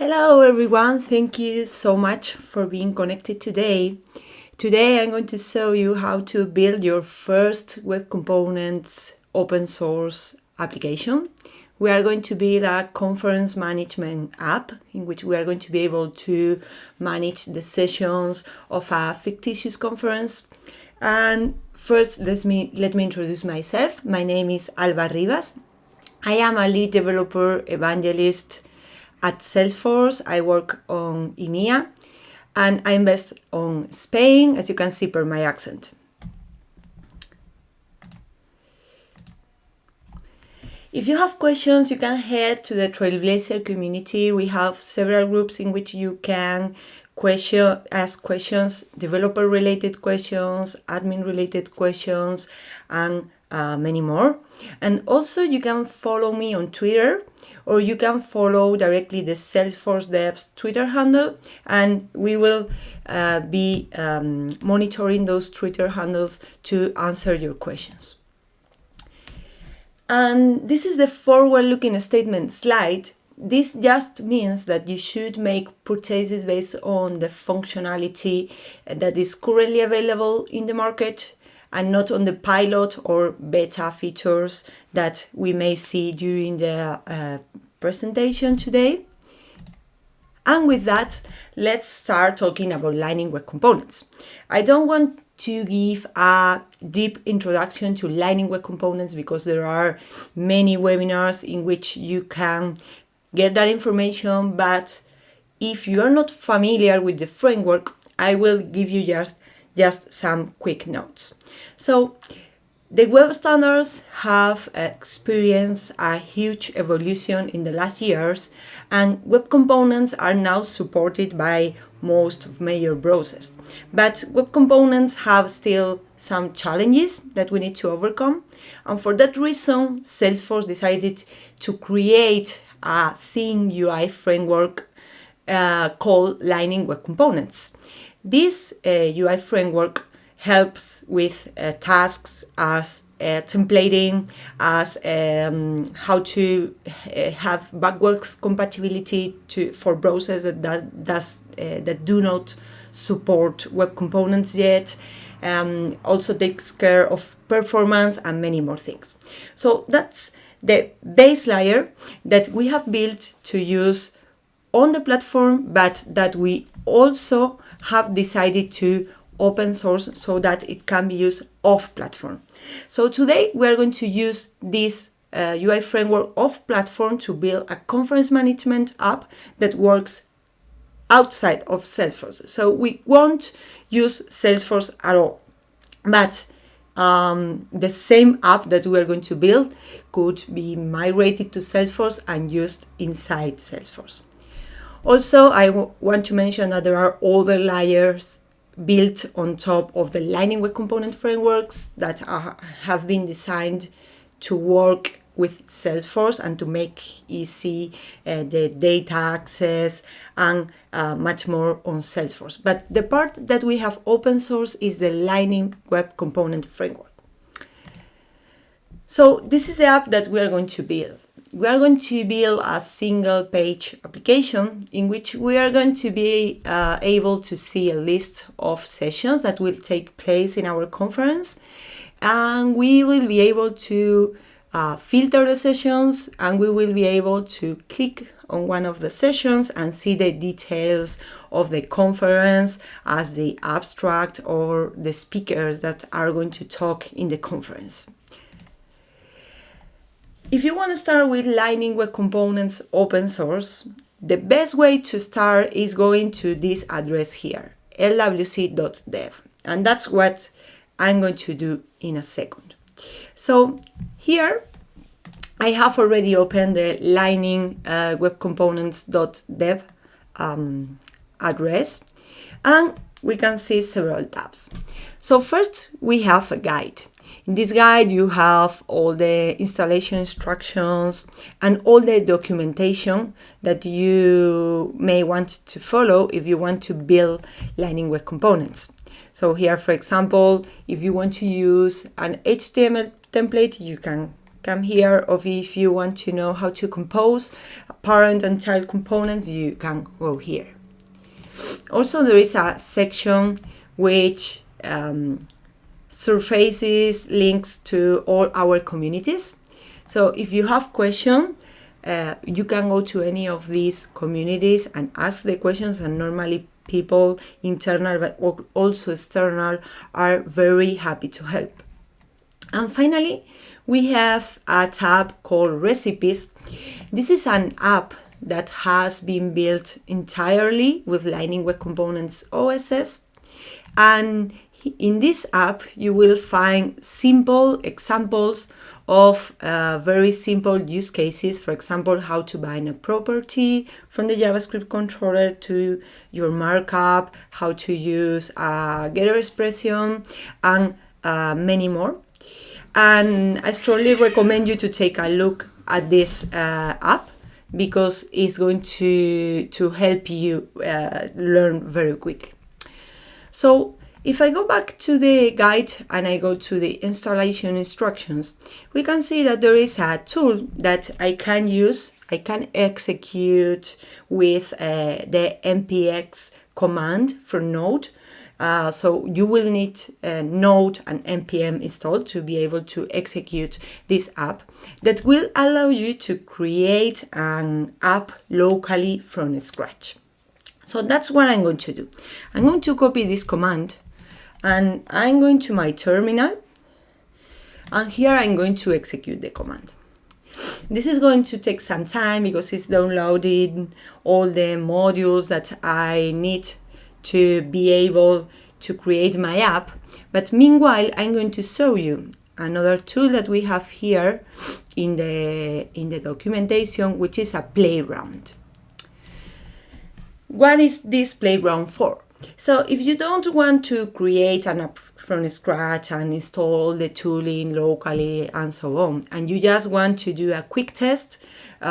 Hello everyone, thank you so much for being connected today. Today I'm going to show you how to build your first web components open source application. We are going to build a conference management app in which we are going to be able to manage the sessions of a fictitious conference. And first, let me introduce myself. My name is Alba Rivas. I am a lead developer evangelist at Salesforce. I work on EMEA and I'm based on Spain, as you can see per my accent. If you have questions, you can head to the Trailblazer community. We have several groups in which you can ask questions, developer-related questions, admin-related questions, and many more. And also you can follow me on Twitter, or you can follow directly the Salesforce Devs Twitter handle, and we will be monitoring those Twitter handles to answer your questions. And this is the forward-looking statement slide. This just means that you should make purchases based on the functionality that is currently available in the market and not on the pilot or beta features that we may see during the presentation today. And with that, let's start talking about Lightning Web Components. I don't want to give a deep introduction to Lightning Web Components because there are many webinars in which you can get that information, but if you are not familiar with the framework, I will give you just some quick notes. So the web standards have experienced a huge evolution in the last years, and web components are now supported by most major browsers. But web components have still some challenges that we need to overcome, and for that reason, Salesforce decided to create a thin UI framework called Lightning Web Components. This UI framework helps with tasks as templating, as how to have backwards compatibility for browsers that do not support web components yet. Also takes care of performance and many more things. So that's the base layer that we have built to use on the platform, but that we also have decided to open source so that it can be used off platform. So today we are going to use this UI framework off platform to build a conference management app that works outside of Salesforce. So we won't use Salesforce at all, but the same app that we are going to build could be migrated to Salesforce and used inside Salesforce. Also, I want to mention that there are other layers built on top of the Lightning Web Component frameworks that have been designed to work with Salesforce and to make easy the data access and much more on Salesforce. But the part that we have open source is the Lightning Web Component framework. So this is the app that we are going to build. We are going to build a single page application in which we are going to be able to see a list of sessions that will take place in our conference, and we will be able to filter the sessions, and we will be able to click on one of the sessions and see the details of the conference as the abstract or the speakers that are going to talk in the conference. If you want to start with Lightning Web Components open source, the best way to start is going to this address here, lwc.dev. And that's what I'm going to do in a second. So here I have already opened the Lightning Web Components.dev address, and we can see several tabs. So first we have a guide. In this guide, you have all the installation instructions and all the documentation that you may want to follow if you want to build Lightning Web Components. So here, for example, if you want to use an HTML template, you can come here, or if you want to know how to compose parent and child components, you can go here. Also, there is a section which surfaces links to all our communities. So if you have questions, you can go to any of these communities and ask the questions, and normally people, internal but also external, are very happy to help. And finally, we have a tab called Recipes. This is an app that has been built entirely with Lightning Web Components OSS. And in this app, you will find simple examples of very simple use cases. For example, how to bind a property from the JavaScript controller to your markup, how to use a getter expression, and many more. And I strongly recommend you to take a look at this app, because it's going to help you learn very quickly. So if I go back to the guide and I go to the installation instructions, we can see that there is a tool that I can use. I can execute with the npx command for Node. So you will need Node and npm installed to be able to execute this app that will allow you to create an app locally from scratch. So that's what I'm going to do. I'm going to copy this command, and I'm going to my terminal, and here I'm going to execute the command. This is going to take some time because it's downloading all the modules that I need to be able to create my app. But meanwhile, I'm going to show you another tool that we have here in the documentation, which is a playground. What is this playground for? So if you don't want to create an app from scratch and install the tooling locally and so on, and you just want to do a quick test,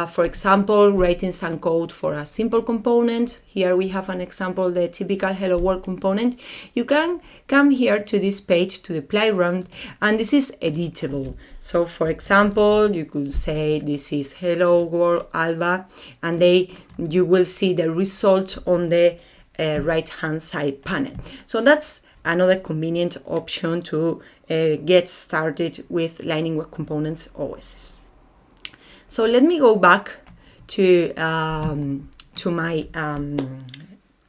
for example, writing some code for a simple component, here we have an example, the typical Hello World component, you can come here to this page, to the playground, and this is editable. So for example, you could say this is Hello World Alba, and you will see the result on the right hand side panel. So that's another convenient option to get started with Lightning Web Components OSS. So let me go back to my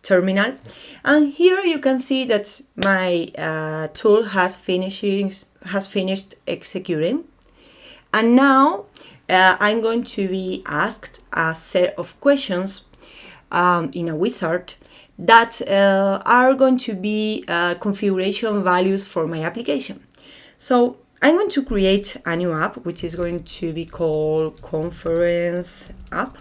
terminal, and here you can see that my tool has finished executing, and now I'm going to be asked a set of questions in a wizard that are going to be configuration values for my application. So I'm going to create a new app, which is going to be called Conference App.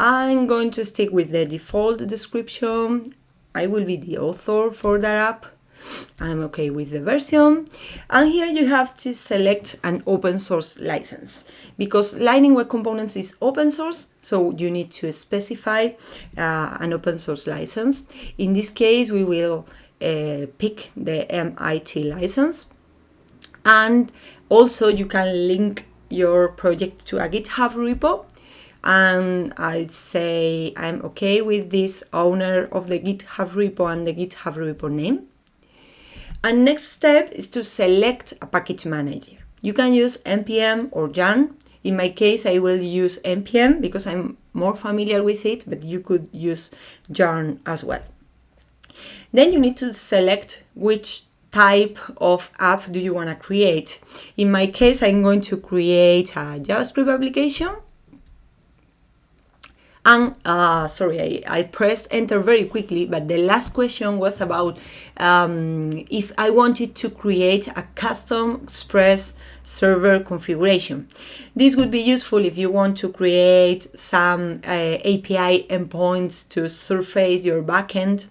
I'm going to stick with the default description. I will be the author for that app. I'm okay with the version. And here you have to select an open source license, because Lightning Web Components is open source, so you need to specify an open source license. In this case, we will pick the MIT license. And also you can link your project to a GitHub repo. And I'd say I'm okay with this owner of the GitHub repo and the GitHub repo name. And next step is to select a package manager. You can use npm or yarn. In my case, I will use npm because I'm more familiar with it, but you could use yarn as well. Then you need to select which type of app do you want to create. In my case, I'm going to create a JavaScript application. And sorry, I pressed enter very quickly, but the last question was about if I wanted to create a custom Express server configuration. This would be useful if you want to create some API endpoints to surface your backend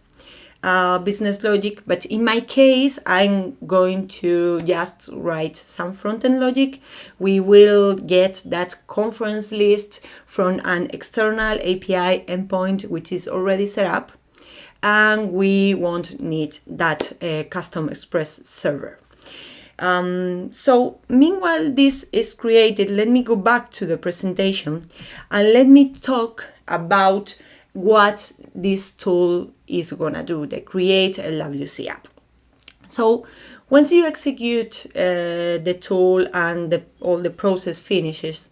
business logic, but in my case, I'm going to just write some front-end logic. We will get that conference list from an external API endpoint, which is already set up, and we won't need that custom Express server. So meanwhile this is created, let me go back to the presentation and let me talk about what this tool is gonna do, the Create LWC app. So once you execute the tool and all the process finishes,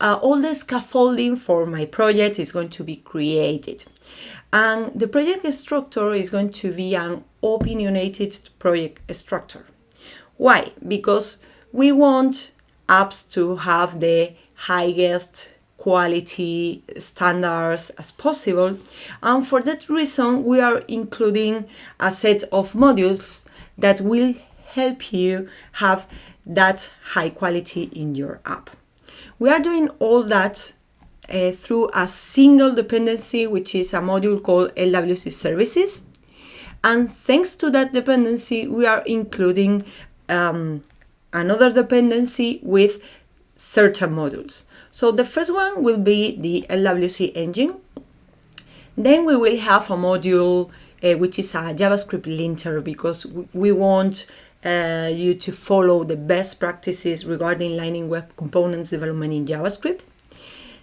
all the scaffolding for my project is going to be created. And the project structure is going to be an opinionated project structure. Why? Because we want apps to have the highest quality standards as possible. And for that reason, we are including a set of modules that will help you have that high quality in your app. We are doing all that through a single dependency, which is a module called LWC Services. And thanks to that dependency, we are including another dependency with certain modules. So the first one will be the LWC engine. Then we will have a module which is a JavaScript linter, because we want you to follow the best practices regarding Lightning Web Components development in JavaScript.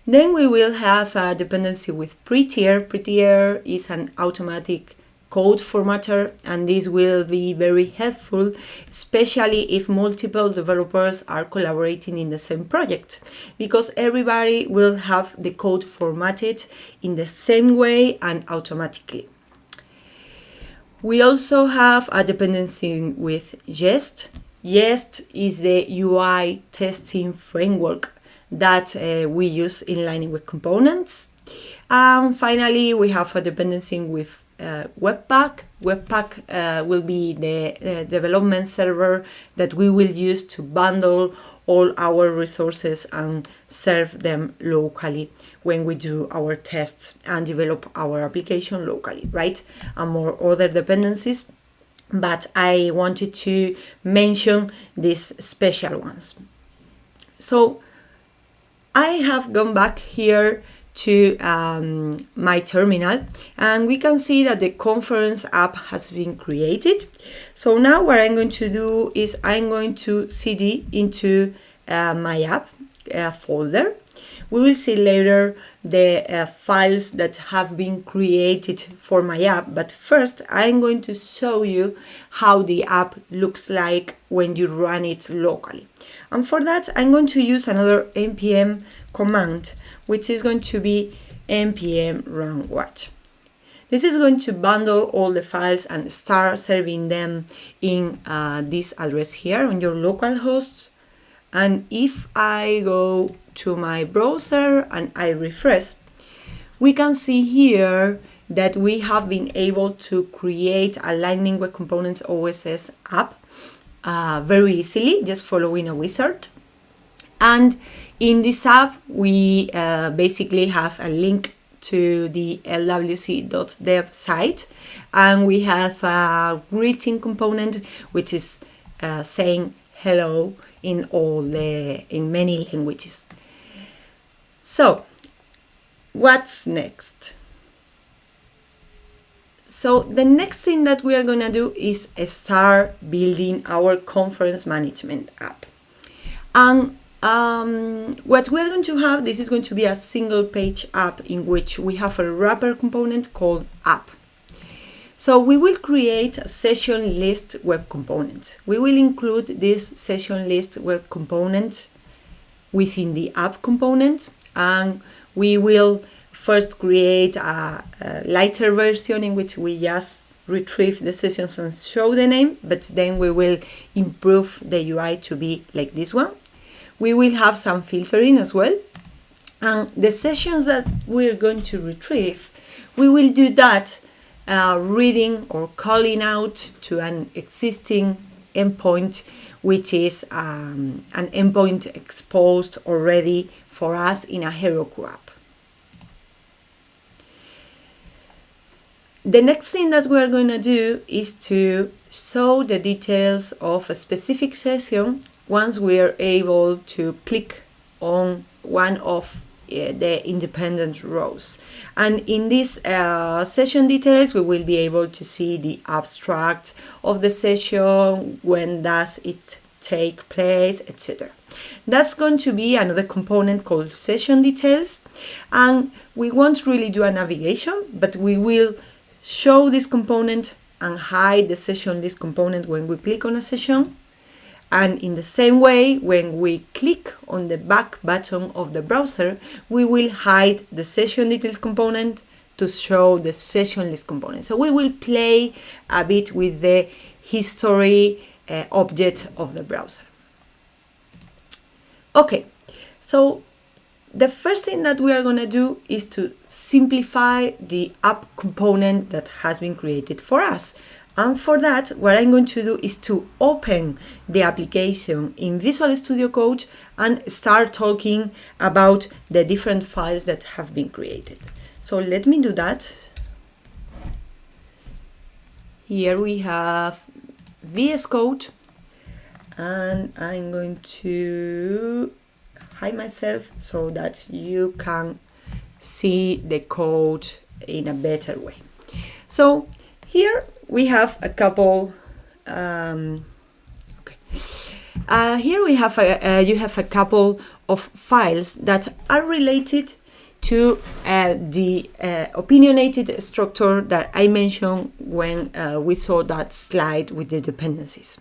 Then we will have a dependency with Prettier. Prettier is an automatic code formatter, and this will be very helpful, especially if multiple developers are collaborating in the same project, because everybody will have the code formatted in the same way and automatically. We also have a dependency with Jest. Jest is the UI testing framework that we use in Lightning Web Components. And finally, we have a dependency with Webpack. Webpack will be the development server that we will use to bundle all our resources and serve them locally when we do our tests and develop our application locally, right? And more other dependencies, but I wanted to mention these special ones. So I have gone back here to my terminal, and we can see that the conference app has been created. So now what I'm going to do is I'm going to cd into my app folder. We will see later the files that have been created for my app, but first I'm going to show you how the app looks like when you run it locally. And for that, I'm going to use another npm command, which is going to be npm run watch. This is going to bundle all the files and start serving them in this address here on your local host. And if I go to my browser and I refresh, we can see here that we have been able to create a Lightning Web Components OSS app very easily, just following a wizard. And in this app, we basically have a link to the lwc.dev site, and we have a greeting component which is saying hello in many languages. So what's next? So the next thing that we are going to do is start building our conference management app. And what we're going to have, this is going to be a single page app in which we have a wrapper component called app. So we will create a session list web component. We will include this session list web component within the app component, and we will first create a lighter version in which we just retrieve the sessions and show the name, but then we will improve the UI to be like this one. We will have some filtering as well. And the sessions that we're going to retrieve, we will do that reading or calling out to an existing endpoint, which is an endpoint exposed already for us in a Heroku app. The next thing that we're going to do is to show the details of a specific session once we are able to click on one of the independent rows. And in this session details, we will be able to see the abstract of the session, when does it take place, etc. That's going to be another component called session details, and we won't really do a navigation, but we will show this component and hide the session list component when we click on a session. And in the same way, when we click on the back button of the browser, we will hide the session details component to show the session list component. So we will play a bit with the history object of the browser. Okay, so the first thing that we are going to do is to simplify the app component that has been created for us. And for that, what I'm going to do is to open the application in Visual Studio Code and start talking about the different files that have been created. So let me do that. Here we have VS Code, and I'm going to hide myself so that you can see the code in a better way. So here we have a couple. Here we have you have a couple of files that are related to the opinionated structure that I mentioned when we saw that slide with the dependencies.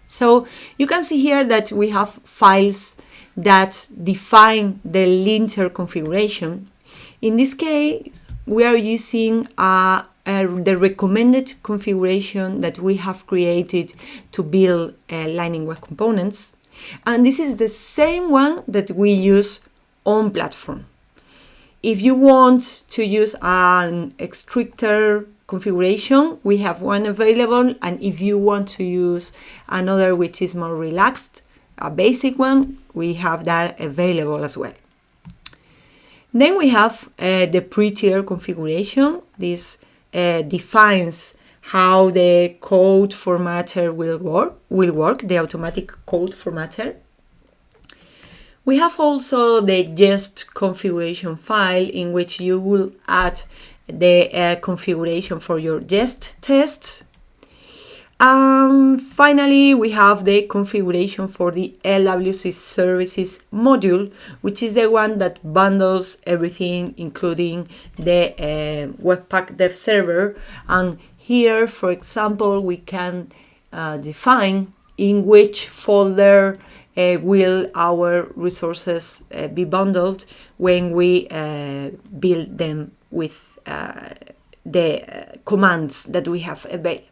So you can see here that we have files that define the linter configuration. In this case, we are using the recommended configuration that we have created to build Lightning Web Components. And this is the same one that we use on platform. If you want to use an stricter configuration, we have one available. And if you want to use another which is more relaxed, a basic one, we have that available as well. Then we have the pre-tier configuration. This defines how the code formatter will work, the automatic code formatter. We have also the jest configuration file in which you will add the configuration for your jest tests. Finally, we have the configuration for the LWC services module, which is the one that bundles everything, including the Webpack dev server. And here, for example, we can define in which folder will our resources be bundled when we build them with the commands that we have available.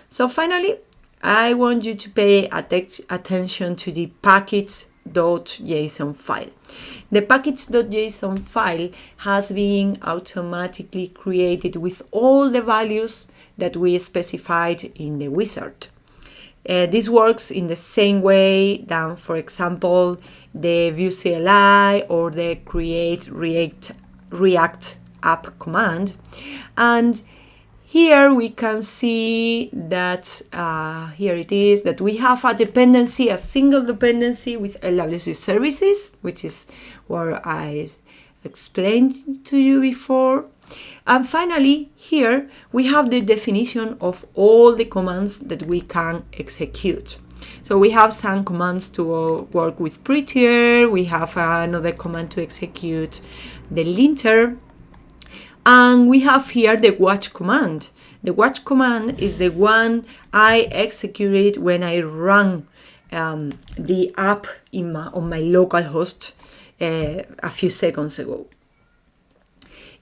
So finally, I want you to pay attention to the package.json file. The package.json file has been automatically created with all the values that we specified in the wizard. This works in the same way than, for example, the Vue CLI or the create React app command. And here we can see that, here it is, that we have a dependency, a single dependency with LWC services, which is what I explained to you before. And finally, here we have the definition of all the commands that we can execute. So we have some commands to work with prettier, we have another command to execute the linter, and we have here the watch command. The watch command is the one I executed when I run the app on my local host a few seconds ago.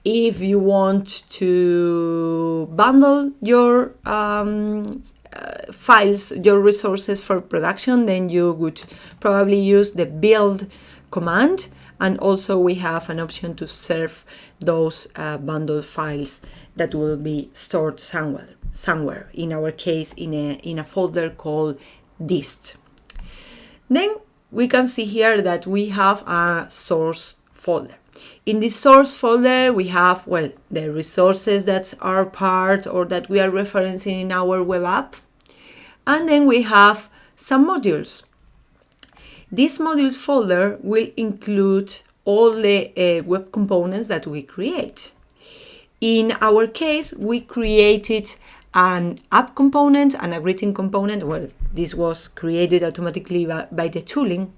If you want to bundle your files, your resources for production, then you would probably use the build command. And also we have an option to serve those bundled files that will be stored somewhere. In our case, in a folder called dist. Then we can see here that we have a source folder. In this source folder, we have, well, the resources that are part or that we are referencing in our web app. And then we have some modules. This modules folder will include all the web components that we create. In our case, we created an app component and a greeting component. Well, this was created automatically by the tooling.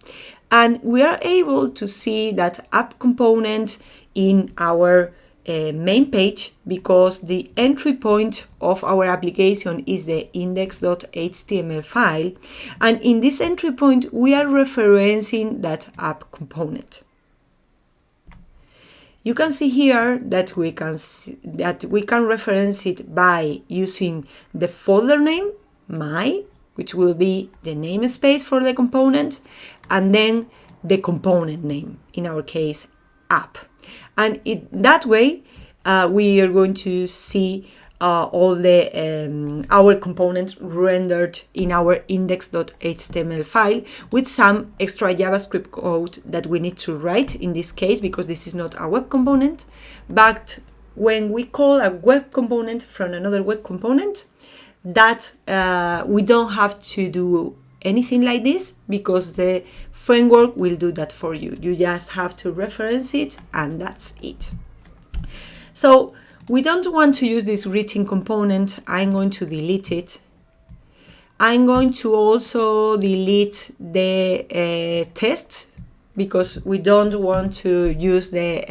And we are able to see that app component in our main page, because the entry point of our application is the index.html file. And in this entry point, we are referencing that app component. You can see here that we can reference it by using the folder name, my, which will be the namespace for the component, and then the component name, in our case, app. And that way, we are going to see all the our components rendered in our index.html file with some extra JavaScript code that we need to write in this case, because this is not a web component. But when we call a web component from another web component, that we don't have to do anything like this, because the framework will do that for you. You just have to reference it, and that's it. So we don't want to use this greeting component. I'm going to delete it. I'm going to also delete the test, because we don't want to use the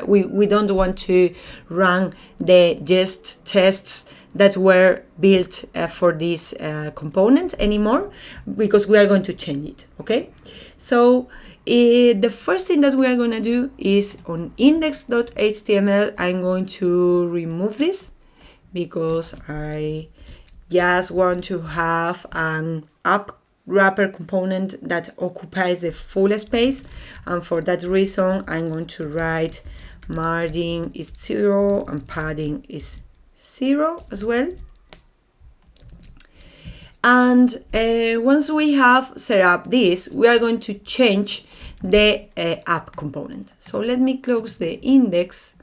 we don't want to run the just tests that were built for this component anymore, because we are going to change it. Okay, so the first thing that we are going to do is on index.html, I'm going to remove this, because I just want to have an app wrapper component that occupies the full space. And for that reason, I'm going to write margin is 0 and padding is 0 as well. And once we have set up this, we are going to change the app component. So let me close the index.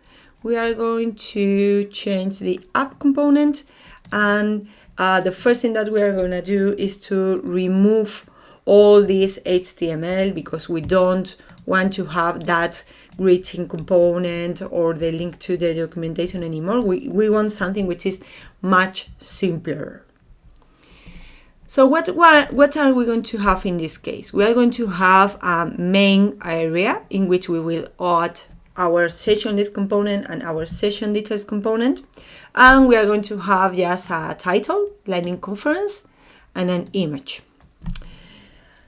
We are going to change the app component, and the first thing that we are going to do is to remove all this HTML, because we don't want to have that greeting component or the link to the documentation anymore. We want something which is much simpler. So what are we going to have in this case? We are going to have a main area in which we will add our session list component and our session details component. And we are going to have just a title, lightning conference, and an image.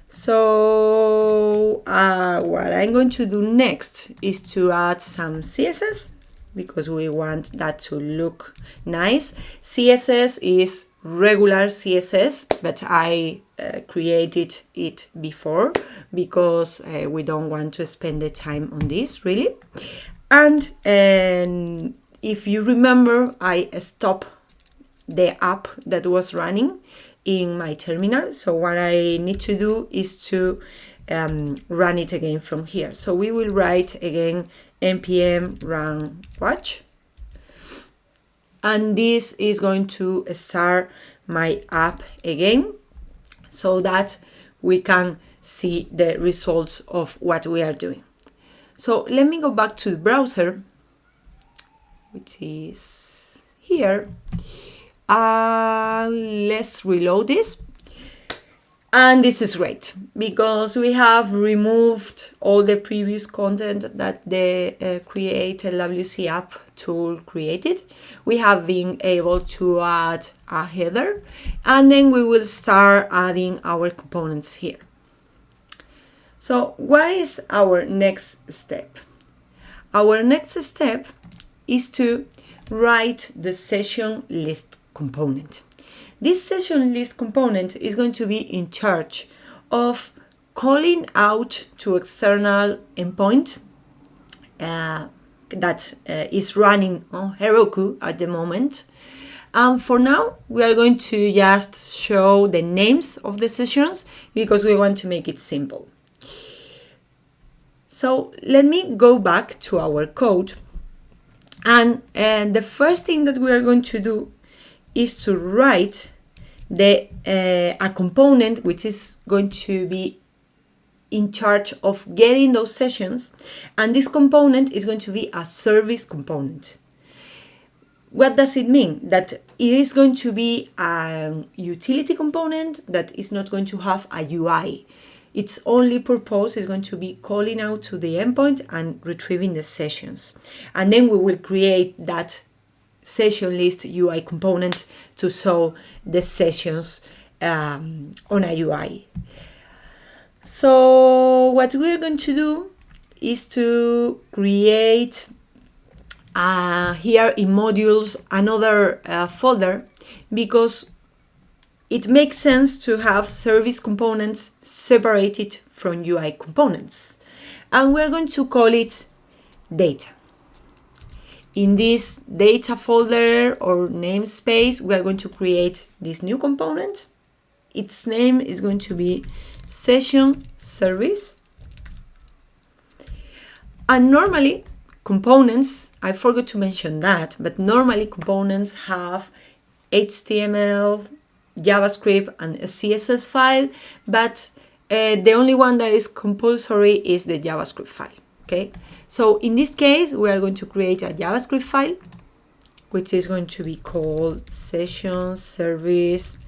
So what I'm going to do next is to add some CSS, because we want that to look nice. CSS is regular CSS, but I created it before, because we don't want to spend the time on this really. And if you remember, I stopped the app that was running in my terminal. So what I need to do is to run it again from here. So we will write again npm run watch. And this is going to start my app again, so that we can see the results of what we are doing. So let me go back to the browser, which is here. Let's reload this. And this is great, because we have removed all the previous content that the Create LWC app tool created. We have been able to add a header, and then we will start adding our components here. So what is our next step? Our next step is to write the session list component. This session list component is going to be in charge of calling out to external endpoint that is running on Heroku at the moment. And for now, we are going to just show the names of the sessions, because we want to make it simple. So let me go back to our code. And the first thing that we are going to do is to write a component which is going to be in charge of getting those sessions, and this component is going to be a service component. what does it mean? That it is going to be a utility component that is not going to have a UI. Its only purpose is going to be calling out to the endpoint and retrieving the sessions. And then we will create that session list UI component to show the sessions on a UI. So what we're going to do is to create here in modules another folder, because it makes sense to have service components separated from UI components. And we're going to call it data. In this data folder or namespace, we are going to create this new component. Its name is going to be session service. And normally components, I forgot to mention that, but normally components have HTML, JavaScript, and a CSS file, but the only one that is compulsory is the JavaScript file. Okay, so in this case, we are going to create a JavaScript file, which is going to be called session service.js.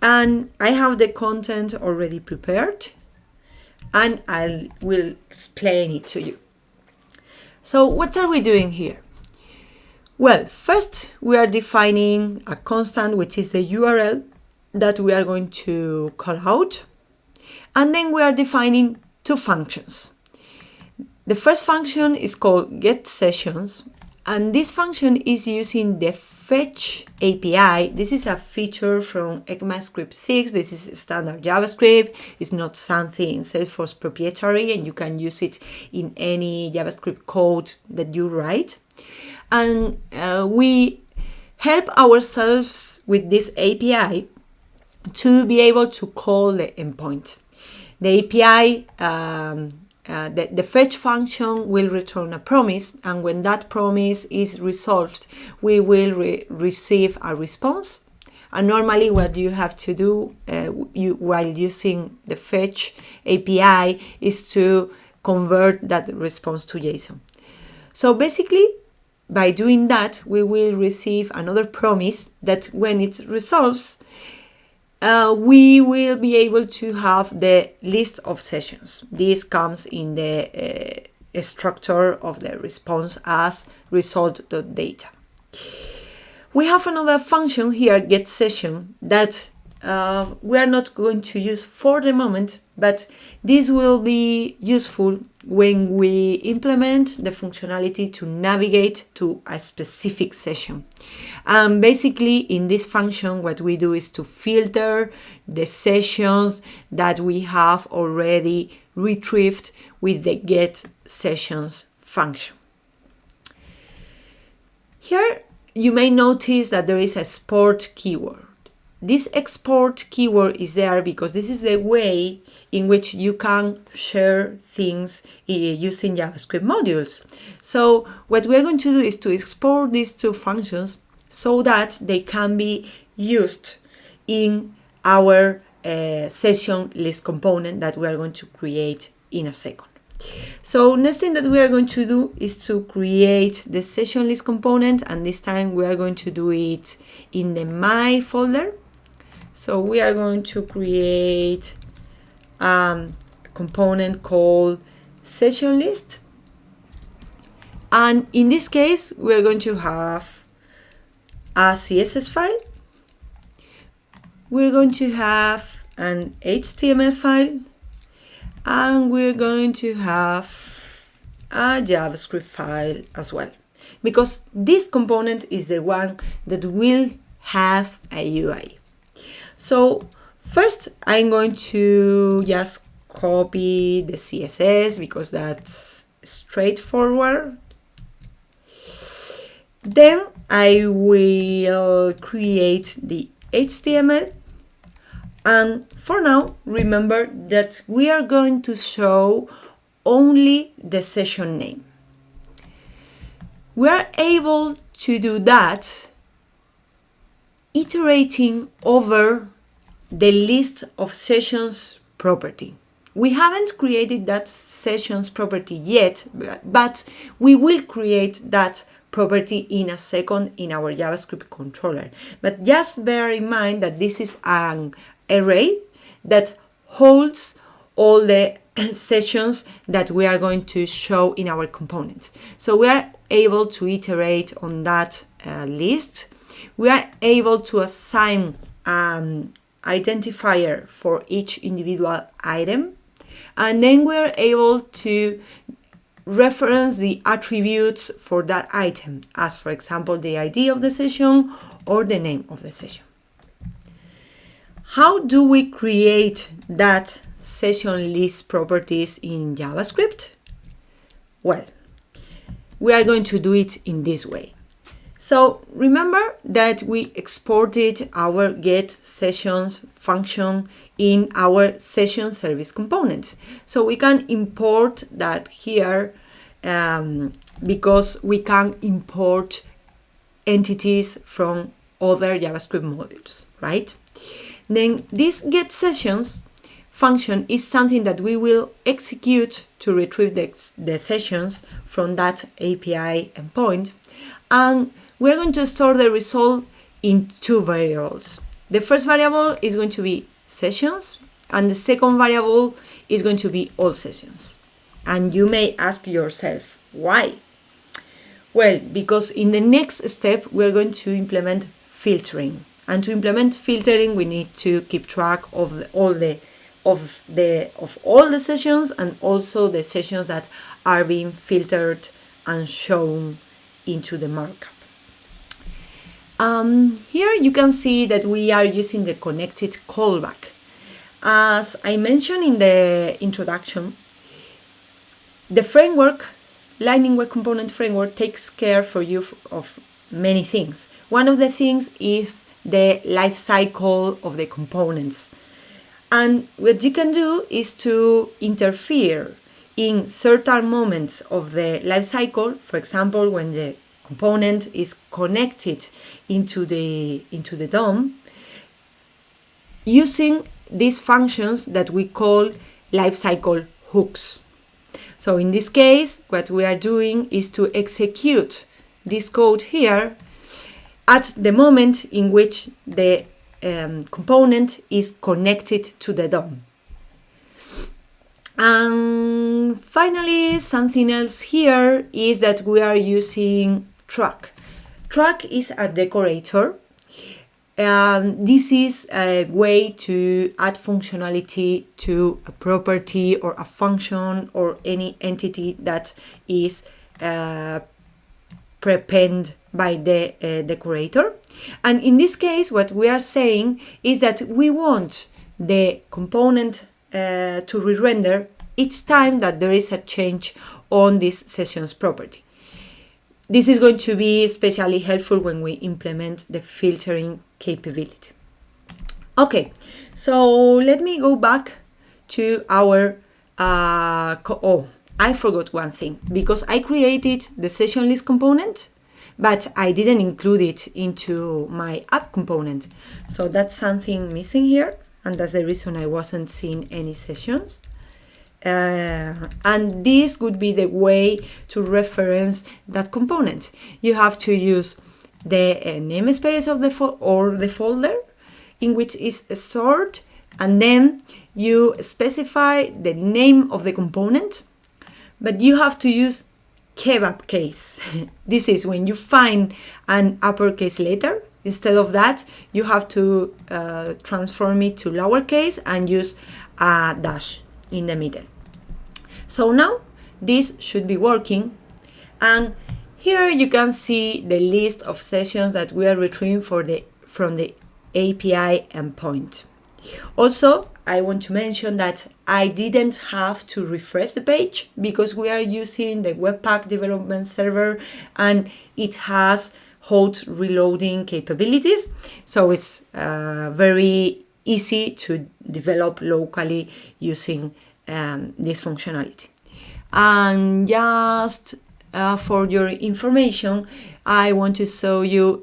And I have the content already prepared, and I will explain it to you. So what are we doing here? Well, first we are defining a constant, which is the URL that we are going to call out. And then we are defining two functions. The first function is called getSessions, and this function is using the fetch API. This is a feature from ECMAScript 6. This is standard JavaScript. It's not something in Salesforce proprietary, and you can use it in any JavaScript code that you write. And we help ourselves with this API to be able to call the endpoint. The API, the fetch function will return a promise, and when that promise is resolved, we will receive a response. And normally what you have to do while using the fetch API is to convert that response to JSON. So basically, by doing that, we will receive another promise that when it resolves, we will be able to have the list of sessions. This comes in the structure of the response as result.data. We have another function here, getSession, that we are not going to use for the moment, but this will be useful when we implement the functionality to navigate to a specific session. Basically, in this function, what we do is to filter the sessions that we have already retrieved with the getSessions function. Here, you may notice that there is a export keyword. This export keyword is there because this is the way in which you can share things using JavaScript modules. So what we're going to do is to export these two functions so that they can be used in our session list component that we are going to create in a second. So next thing that we are going to do is to create the session list component, and this time we are going to do it in the My folder. So we are going to create a component called session list. And in this case, we're going to have a CSS file. We're going to have an HTML file. And we're going to have a JavaScript file as well, because this component is the one that will have a UI. So first, I'm going to just copy the CSS because that's straightforward. Then I will create the HTML. And for now, remember that we are going to show only the session name. We are able to do that iterating over the list of sessions property. We haven't created that sessions property yet, but we will create that property in a second in our JavaScript controller. But just bear in mind that this is an array that holds all the sessions that we are going to show in our component. So we are able to iterate on that list. We are able to assign identifier for each individual item, and then we are able to reference the attributes for that item, as for example the ID of the session or the name of the session. How do we create that session list properties in JavaScript? Well, we are going to do it in this way. So remember that we exported our get sessions function in our session service component. So we can import that here because we can import entities from other JavaScript modules, right? Then this get sessions function is something that we will execute to retrieve the sessions from that API endpoint. And we're going to store the result in two variables. The first variable is going to be sessions, and the second variable is going to be all sessions. And you may ask yourself, why? Well, because in the next step, we're going to implement filtering. And to implement filtering, we need to keep track of all the sessions and also the sessions that are being filtered and shown into the markup. Here you can see that we are using the connected callback. As I mentioned in the introduction, the framework, Lightning Web Component Framework, takes care for you of many things. One of the things is the life cycle of the components. And what you can do is to interfere in certain moments of the life cycle, for example, when the component is connected into the DOM, using these functions that we call lifecycle hooks. So in this case, what we are doing is to execute this code here at the moment in which the component is connected to the DOM. And finally, something else here is that we are using track. Track is a decorator. This is a way to add functionality to a property or a function or any entity that is prepend by the decorator. And in this case, what we are saying is that we want the component to re-render each time that there is a change on this sessions property. This is going to be especially helpful when we implement the filtering capability. Okay, so let me go back to our I forgot one thing, because I created the session list component, but I didn't include it into my app component. So that's something missing here, and that's the reason I wasn't seeing any sessions. And this would be the way to reference that component. You have to use the namespace of the folder in which is stored, and then you specify the name of the component, but you have to use kebab case. This is when you find an uppercase letter. Instead of that, you have to transform it to lowercase and use a dash in the middle. So now this should be working, and here you can see the list of sessions that we are retrieving from the API endpoint. Also, I want to mention that I didn't have to refresh the page because we are using the Webpack development server and it has hot reloading capabilities. So it's very easy to develop locally using this functionality. And just for your information, I want to show you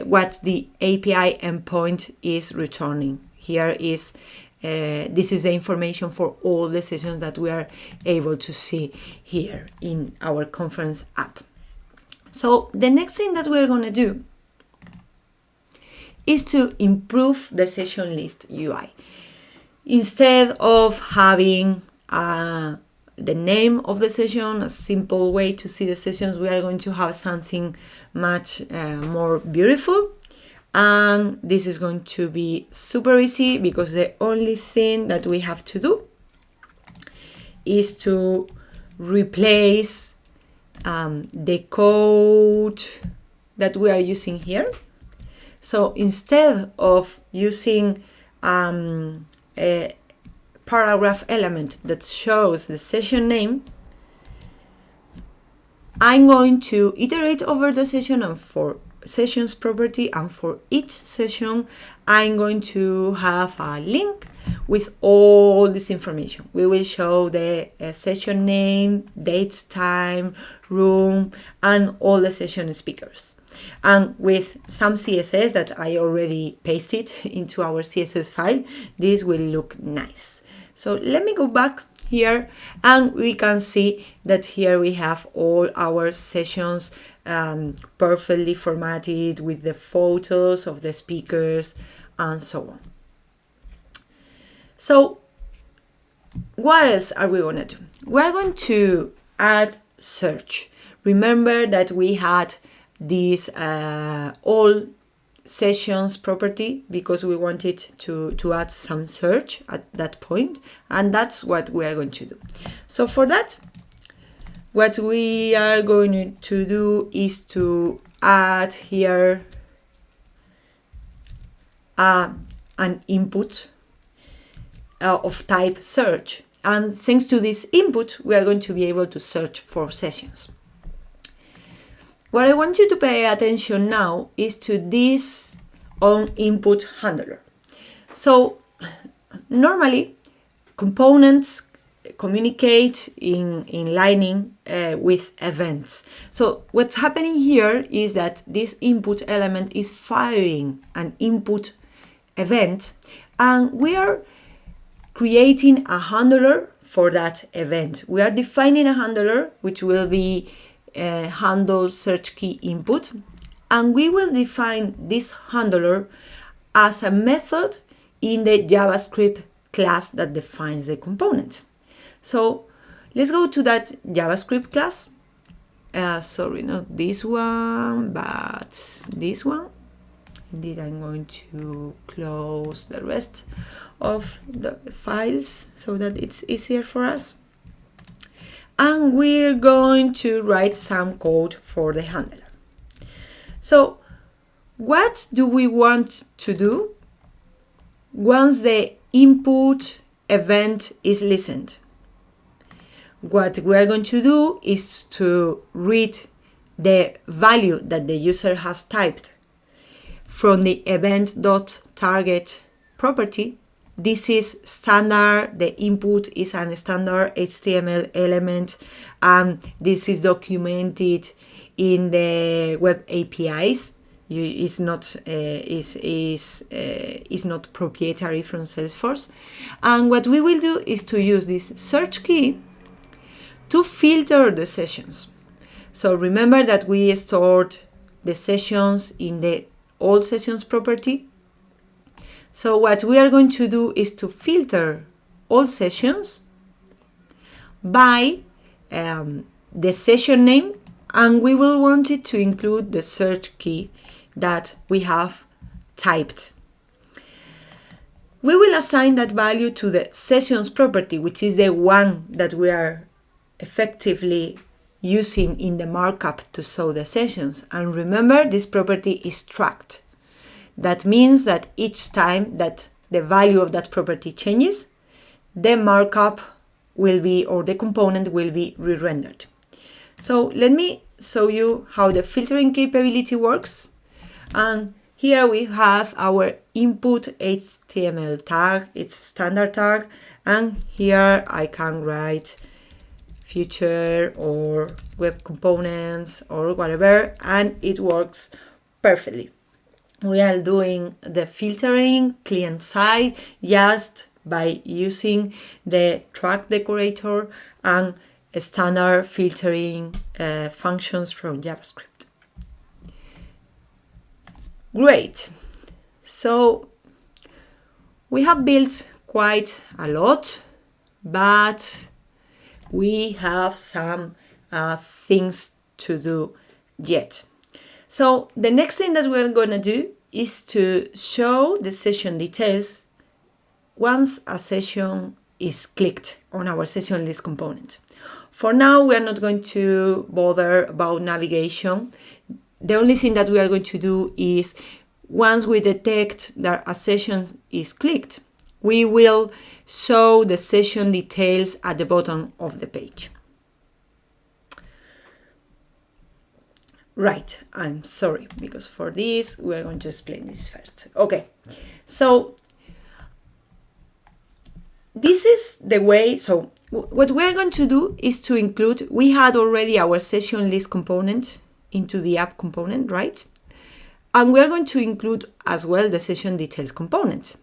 what the API endpoint is returning. Here is this is the information for all the sessions that we are able to see here in our conference app. So the next thing that we're going to do is to improve the session list UI. Instead of having the name of the session, a simple way to see the sessions, we are going to have something much more beautiful. And this is going to be super easy because the only thing that we have to do is to replace the code that we are using here. So instead of using a paragraph element that shows the session name, I'm going to iterate over the session, and for sessions property, and for each session I'm going to have a link with all this information. We will show the session name, dates, time, room, and all the session speakers. And with some CSS that I already pasted into our CSS file, this will look nice. So let me go back here, and we can see that here we have all our sessions perfectly formatted with the photos of the speakers and so on. So what else are we going to do? We're going to add search. Remember that we had this all sessions property because we wanted to add some search at that point, and that's what we are going to do. So for that, what we are going to do is to add here an input of type search, and thanks to this input we are going to be able to search for sessions. What I want you to pay attention now is to this onInput handler. So normally components communicate in lining with events. So what's happening here is that this input element is firing an input event, and we are creating a handler for that event. We are defining a handler which will be handle search key input, and we will define this handler as a method in the JavaScript class that defines the component. So let's go to that JavaScript class. Sorry, not this one, but this one. Indeed, I'm going to close the rest of the files so that it's easier for us. And we're going to write some code for the handler. So what do we want to do once the input event is listened? What we're going to do is to read the value that the user has typed from the event.target property. This is standard, the input is a standard HTML element, and this is documented in the web APIs. It's not proprietary from Salesforce. And what we will do is to use this search key to filter the sessions. So remember that we stored the sessions in the all sessions property. So what we are going to do is to filter all sessions by the session name, and we will want it to include the search key that we have typed. We will assign that value to the sessions property, which is the one that we are effectively using in the markup to show the sessions. And remember, this property is tracked. That means that each time that the value of that property changes, the markup will be, or the component will be re-rendered. So let me show you how the filtering capability works. And here we have our input HTML tag, it's standard tag, and here I can write future or web components or whatever, and it works perfectly. We are doing the filtering client side just by using the track decorator and standard filtering functions from JavaScript. Great. So we have built quite a lot, but we have some things to do yet. So the next thing that we're going to do is to show the session details once a session is clicked on our session list component. For now, we are not going to bother about navigation. The only thing that we are going to do is once we detect that a session is clicked, we will show the session details at the bottom of the page. Right, I'm sorry, because for this, we're going to explain this first. Okay, so this is the way. So what we're going to do is to include, we had already our session list component into the app component, right? And we're going to include as well the session details component.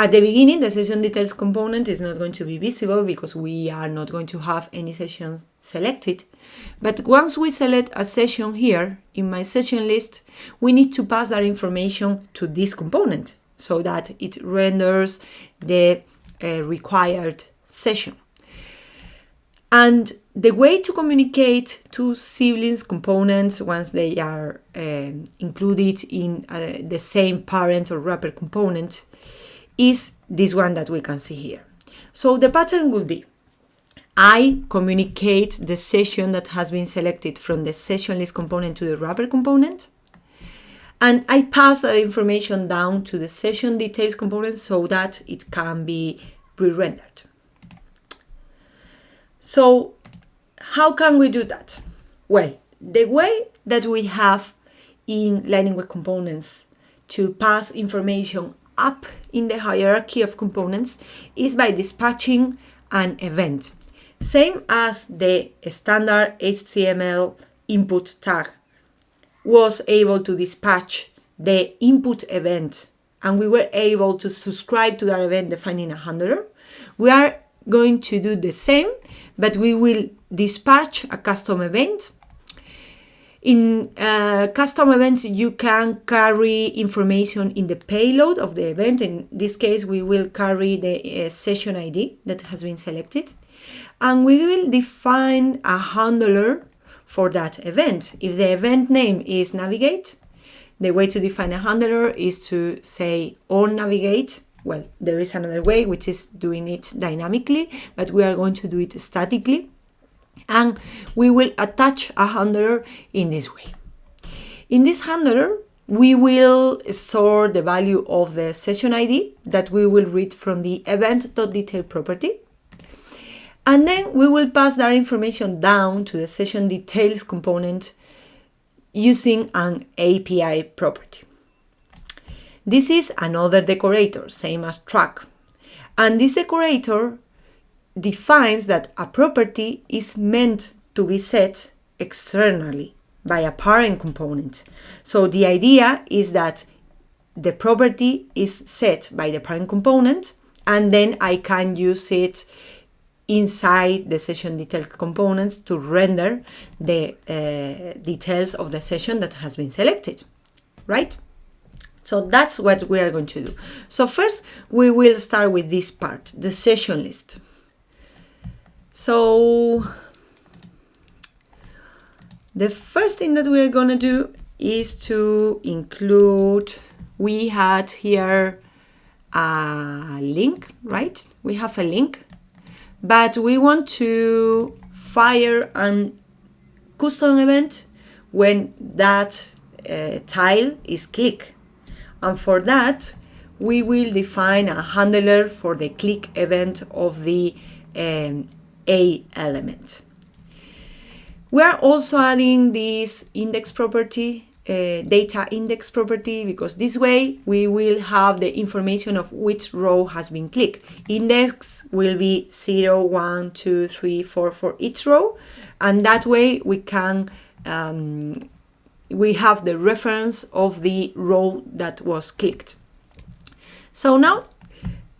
At the beginning, the session details component is not going to be visible because we are not going to have any sessions selected. But once we select a session here in my session list, we need to pass that information to this component so that it renders the required session. And the way to communicate to siblings components once they are included in the same parent or wrapper component is this one that we can see here. So the pattern would be, I communicate the session that has been selected from the session list component to the wrapper component, and I pass that information down to the session details component so that it can be pre-rendered. So how can we do that? Well, the way that we have in Lightning Web Components to pass information up in the hierarchy of components is by dispatching an event. Same as the standard HTML input tag was able to dispatch the input event, and we were able to subscribe to that event defining a handler. We are going to do the same, but we will dispatch a custom event. In custom events, you can carry information in the payload of the event. In this case, we will carry the session ID that has been selected. And we will define a handler for that event. If the event name is navigate, the way to define a handler is to say on navigate. Well, there is another way, which is doing it dynamically, but we are going to do it statically. And we will attach a handler in this way. In this handler, we will store the value of the session ID that we will read from the event.detail property. And then we will pass that information down to the session details component using an API property. This is another decorator, same as track. And this decorator defines that a property is meant to be set externally by a parent component. So the idea is that the property is set by the parent component, and then I can use it inside the session detail components to render the details of the session that has been selected, right? So that's what we are going to do. So first, we will start with this part, the session list. So the first thing that we are going to do is to include, we had here a link, right? We have a link, but we want to fire a custom event when that tile is clicked. And for that, we will define a handler for the click event of the A element. We are also adding this index property, data index property, because this way we will have the information of which row has been clicked. Index will be 0, 1, 2, 3, 4 for each row, and that way we can we have the reference of the row that was clicked. So now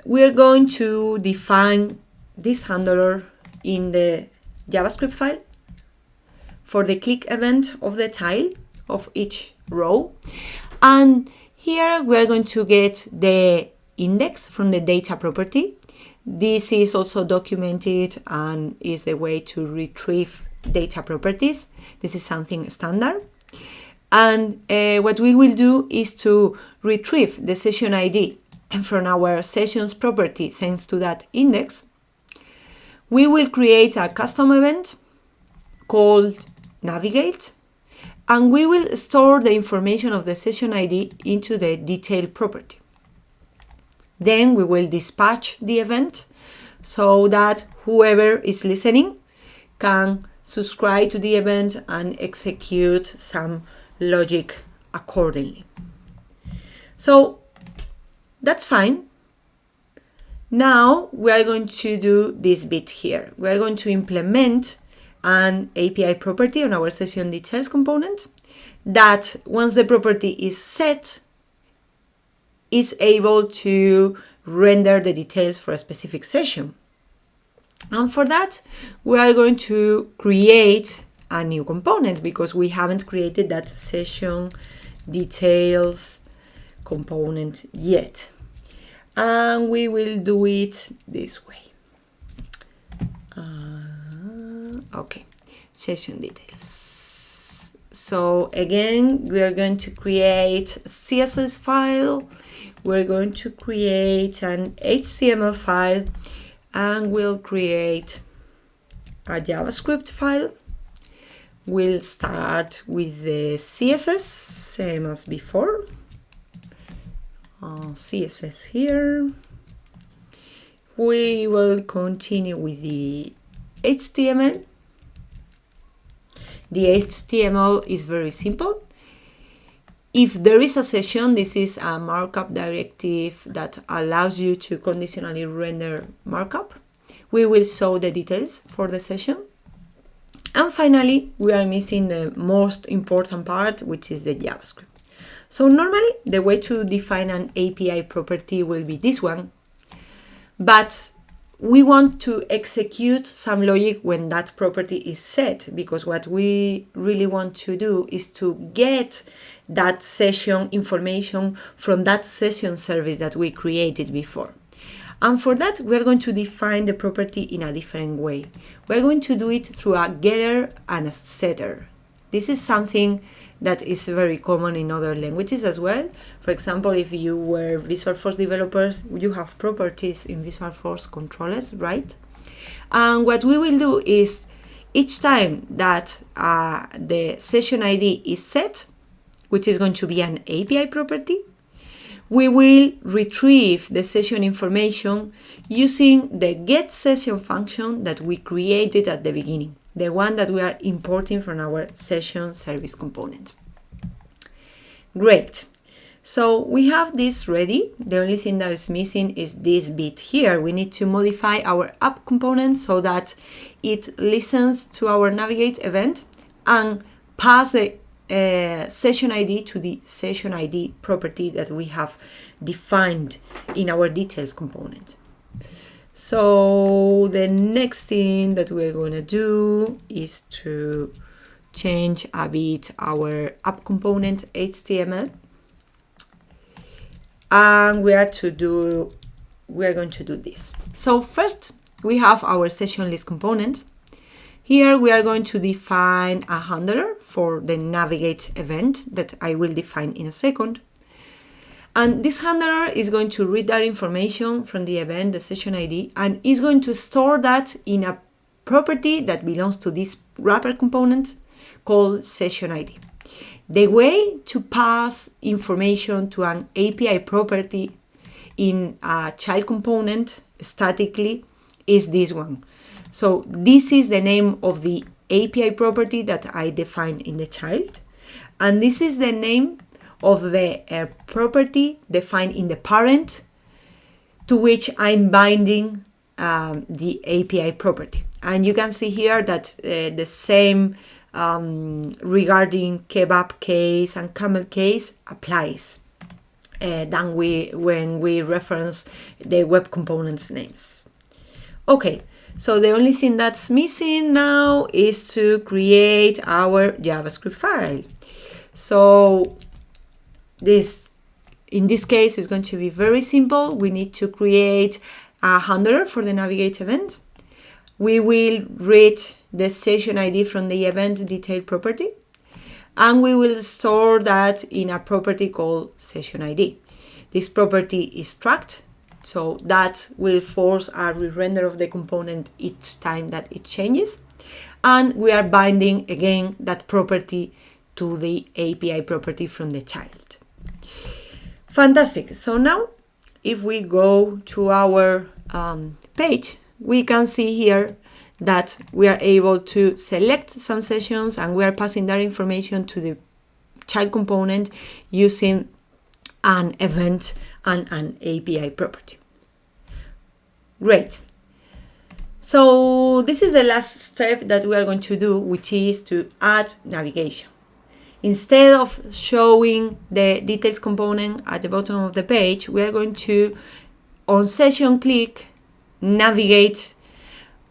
we're going to define this handler in the JavaScript file for the click event of the tile of each row. And here we are going to get the index from the data property. This is also documented and is the way to retrieve data properties. This is something standard. And what we will do is to retrieve the session ID from our sessions property thanks to that index. We will create a custom event called navigate, and we will store the information of the session ID into the detail property. Then we will dispatch the event so that whoever is listening can subscribe to the event and execute some logic accordingly. So that's fine. Now we are going to do this bit here. We are going to implement an API property on our session details component that, once the property is set, is able to render the details for a specific session. And for that, we are going to create a new component because we haven't created that session details component yet. And we will do it this way. Okay, session details. So again, we are going to create a CSS file. We're going to create an HTML file, and we'll create a JavaScript file. We'll start with the CSS, same as before. CSS here. We will continue with the HTML. The HTML is very simple. If there is a session, this is a markup directive that allows you to conditionally render markup. We will show the details for the session. And finally, we are missing the most important part, which is the JavaScript. So normally, the way to define an API property will be this one. But we want to execute some logic when that property is set, because what we really want to do is to get that session information from that session service that we created before. And for that, we're going to define the property in a different way. We're going to do it through a getter and a setter. This is something that is very common in other languages as well. For example, if you were Visualforce developers, you have properties in Visualforce controllers, right? And what we will do is each time that the session ID is set, which is going to be an API property, we will retrieve the session information using the getSession function that we created at the beginning, the one that we are importing from our session service component. Great. So we have this ready. The only thing that is missing is this bit here. We need to modify our app component so that it listens to our navigate event and pass the session ID to the session ID property that we have defined in our details component. So the next thing that we're going to do is to change a bit our app component HTML, and we are going to do this. So first we have our session list component. Here we are going to define a handler for the navigate event that I will define in a second. And this handler is going to read that information from the event, the session ID, and is going to store that in a property that belongs to this wrapper component called session ID. The way to pass information to an API property in a child component statically is this one. So this is the name of the API property that I defined in the child. And this is the name of the property defined in the parent to which I'm binding the API property. And you can see here that the same regarding kebab case and camel case applies than when we reference the web components names. Okay. So the only thing that's missing now is to create our JavaScript file. So in this case, is going to be very simple. We need to create a handler for the navigate event. We will read the session ID from the event detail property, and we will store that in a property called session ID. This property is tracked, so that will force a re-render of the component each time that it changes. And we are binding again that property to the API property from the child. Fantastic. So now if we go to our page, we can see here that we are able to select some sessions, and we are passing that information to the child component using an event and an API property. Great. So this is the last step that we are going to do, which is to add navigation. Instead of showing the details component at the bottom of the page, we are going to, on session click, navigate.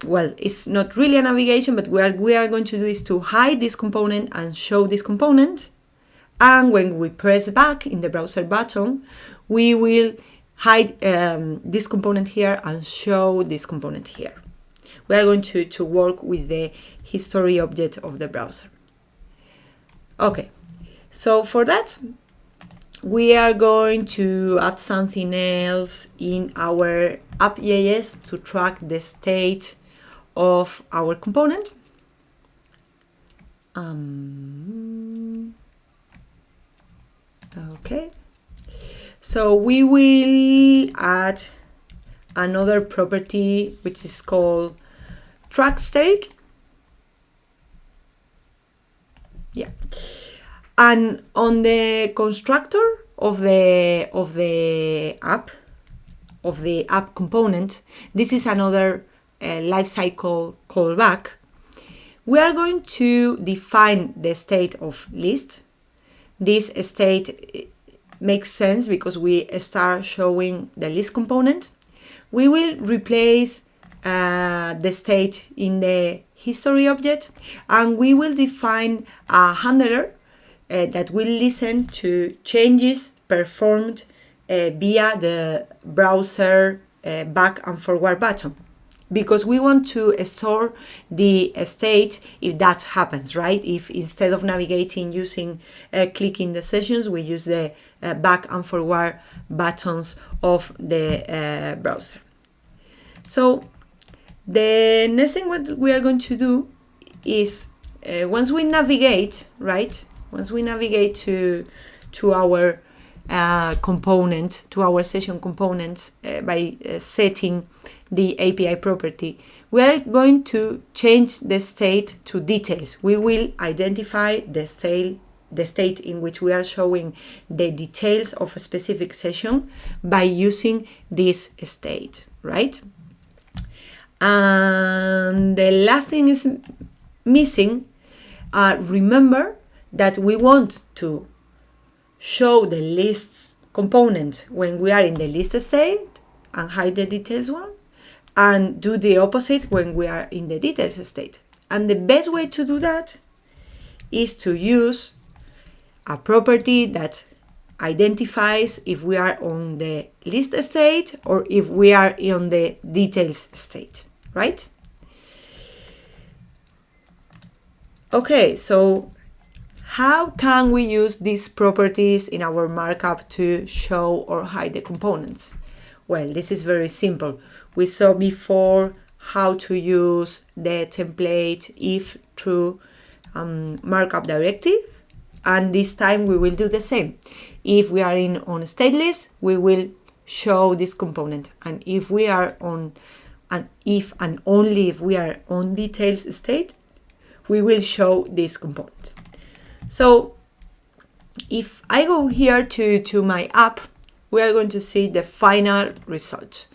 Well, it's not really a navigation, but what we are going to do is to hide this component and show this component. And when we press back in the browser button, we will hide this component here and show this component here. We are going to work with the history object of the browser. Okay, so for that, we are going to add something else in our app.js to track the state of our component. Okay, so we will add another property which is called track state. Yeah, and on the constructor of the app component, this is another lifecycle callback. We are going to define the state of list. This state makes sense because we start showing the list component. We will replace the state in the history object, and we will define a handler that will listen to changes performed via the browser back and forward button, because we want to store the state if that happens, right? If instead of navigating using clicking the sessions, we use the back and forward buttons of the browser. So the next thing what we are going to do is once we navigate, right? Once we navigate to our component, to our session components by setting the API property, we are going to change the state to details. We will identify the state in which we are showing the details of a specific session by using this state, right? And the last thing is missing. Remember that we want to show the lists component when we are in the list state and hide the details one, and do the opposite when we are in the details state. And the best way to do that is to use a property that identifies if we are on the list state or if we are on the details state, right? Okay, so how can we use these properties in our markup to show or hide the components? Well, this is very simple. We saw before how to use the template if true markup directive, and this time we will do the same. If we are on state list, we will show this component, and if we are on if and only if we are on details state, we will show this component. So if I go here to my app, we are going to see the final result,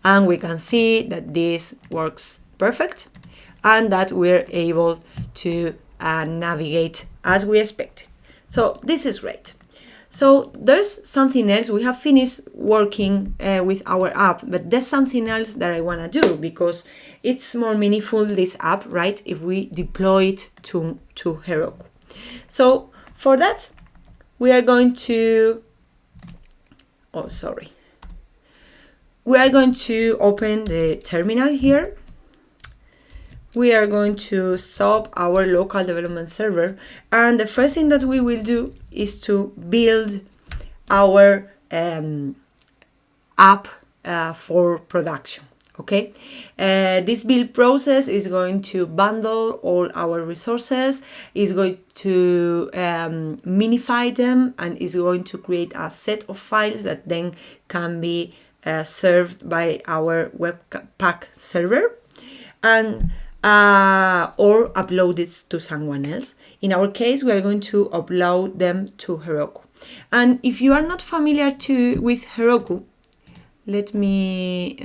and we can see that this works perfect and that we're able to navigate as we expected. So this is great. So there's something else. We have finished working with our app, but there's something else that I want to do because it's more meaningful, this app, right? If we deploy it to Heroku. So for that, we are going to, we are going to open the terminal here. We are going to stop our local development server, and the first thing that we will do is to build our app for production. Okay, this build process is going to bundle all our resources, is going to minify them, and is going to create a set of files that then can be served by our Webpack server, and or upload it to someone else. In our case, we are going to upload them to Heroku. And if you are not familiar with Heroku, let me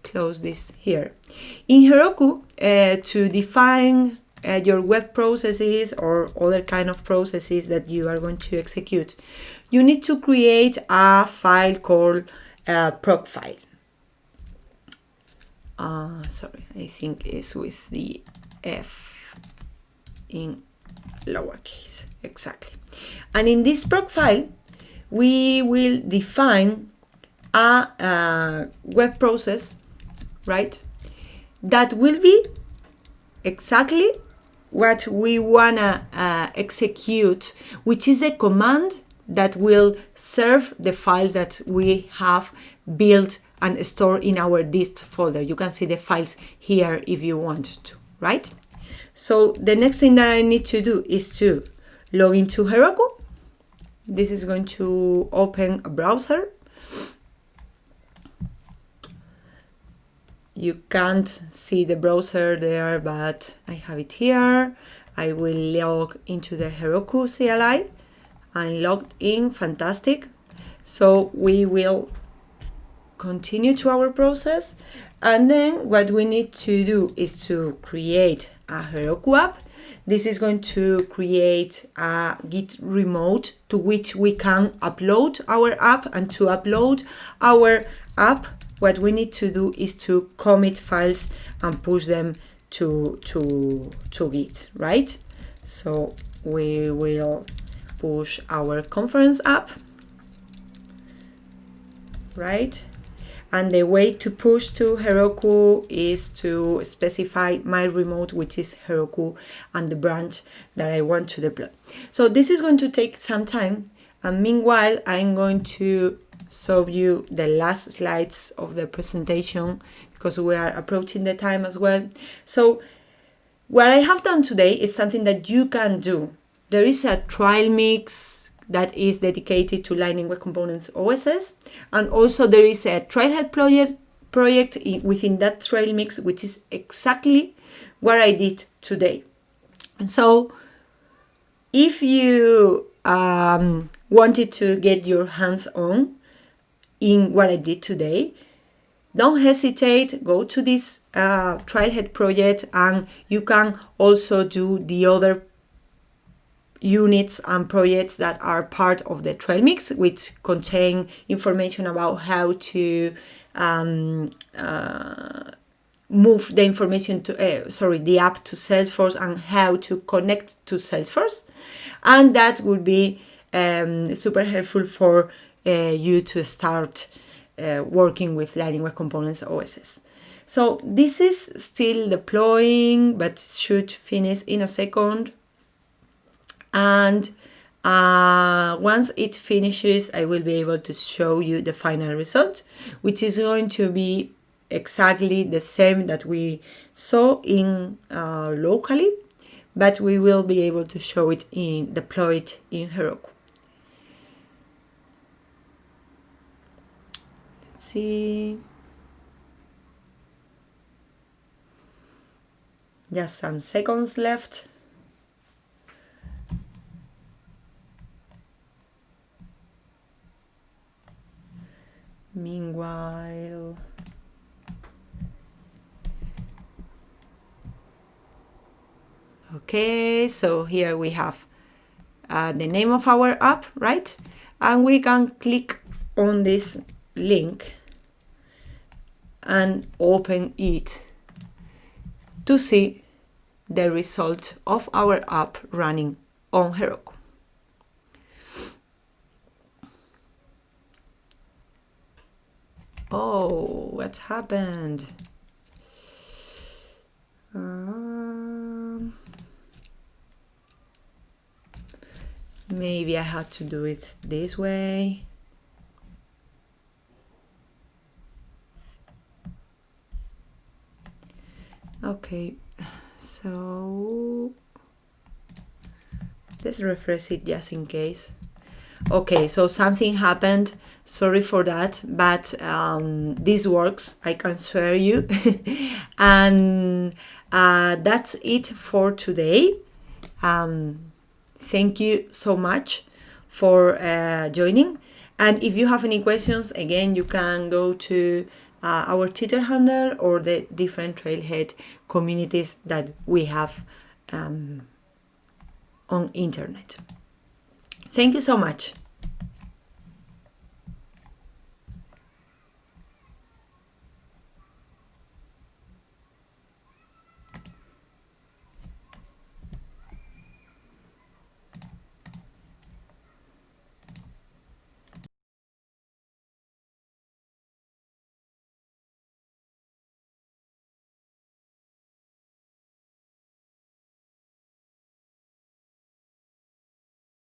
close this here. In Heroku, to define your web processes or other kind of processes that you are going to execute, you need to create a file called proc file. Sorry, I think it's with the F in lowercase, exactly. And in this proc file, we will define a web process, right, that will be exactly what we wanna execute, which is a command that will serve the files that we have built and stored in our dist folder. You can see the files here if you want to, right? So the next thing that I need to do is to log into Heroku. This is going to open a browser. You can't see the browser there, but I have it here. I will log into the Heroku CLI. I'm logged in, fantastic. So we will continue to our process. And then what we need to do is to create a Heroku app. This is going to create a Git remote to which we can upload our app. And to upload our app, what we need to do is to commit files and push them to Git, right? So we will push our conference app, right? And the way to push to Heroku is to specify my remote, which is Heroku, and the branch that I want to deploy. So this is going to take some time. And meanwhile, I'm going to show you the last slides of the presentation because we are approaching the time as well. So what I have done today is something that you can do. There is a trial mix that is dedicated to Lightning Web Components OSS, and also there is a Trailhead project within that trail mix, which is exactly what I did today. And so if you wanted to get your hands on in what I did today, don't hesitate, go to this Trailhead project, and you can also do the other units and projects that are part of the trail mix, which contain information about how to move the information to the app to Salesforce and how to connect to Salesforce, and that would be super helpful for you to start working with Lightning Web Components OSS. So this is still deploying, but should finish in a second. And once it finishes, I will be able to show you the final result, which is going to be exactly the same that we saw in locally, but we will be able to show it deployed in Heroku. Let's see. Just some seconds left. Meanwhile, okay, so here we have the name of our app, right? And we can click on this link and open it to see the result of our app running on Heroku. Oh, what happened? Maybe I had to do it this way. Okay, so let's refresh it just in case. Okay, so something happened. Sorry for that, but this works. I can swear you. And that's it for today. Thank you so much for joining. And if you have any questions, again, you can go to our Twitter handle or the different Trailhead communities that we have on internet. Thank you so much.